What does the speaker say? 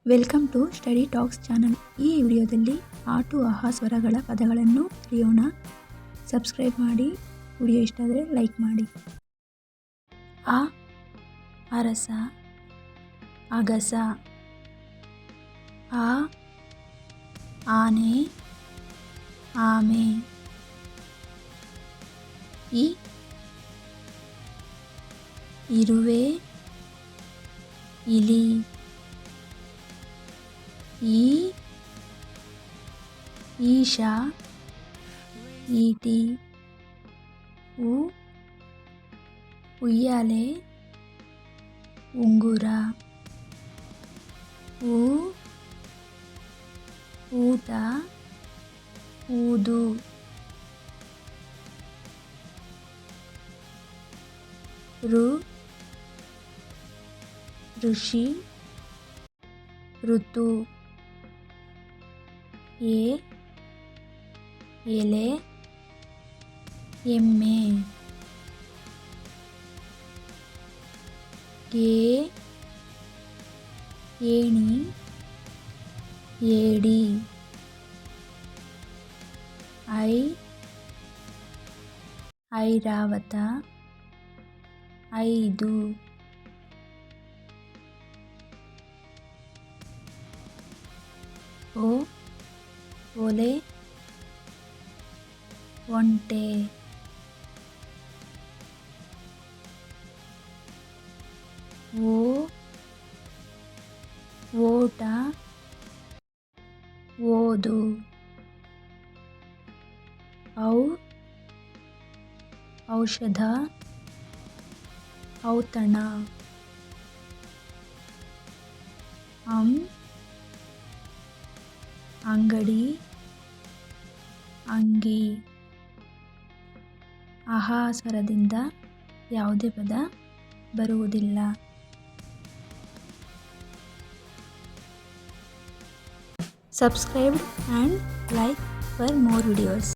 Welcome to study talks channel. ಈ ವಿಡಿಯೋದಲ್ಲಿ ಆಟು ಆಹಾ ಸ್ವರಗಳ ಪದಗಳನ್ನು ತಿಳಿಯೋಣ. ಸಬ್ಸ್ಕ್ರೈಬ್ ಮಾಡಿ. ವಿಡಿಯೋ ಇಷ್ಟ ಆದರೆ ಲೈಕ್ ಮಾಡಿ. ಆ ಅರಸ, ಅಗಸ. ಆ ಆನೆ, ಆಮೆ. ಇ ಇರುವೆ, ಇಲಿ. ಈ ಈಶ, ಈಟಿ. ಉ ಉಯ್ಯಾಲೆ, ಉಂಗುರ. ಊ ಊಟ, ಊದು. ಋ ಋಷಿ, ಋತು. ಎ ಎಲೆ, ಎಮ್ಮೆ. ಏ ಏಣಿ, ಏಡಿ. ಐ ಐರಾವತ, ಐದು. ಓ ಒಲೆ, ಒಂಟೆ. ಓ ಓಟ, ಓದು. ಔ ಔಷಧ, ಔತಣ. ಅಂಗಡಿ, ಅಂಗಿ. ಆಹಾ ಸ್ವರದಿಂದ ಯಾವುದೇ ಪದ ಬರುವುದಿಲ್ಲ. Subscribe and like for more videos.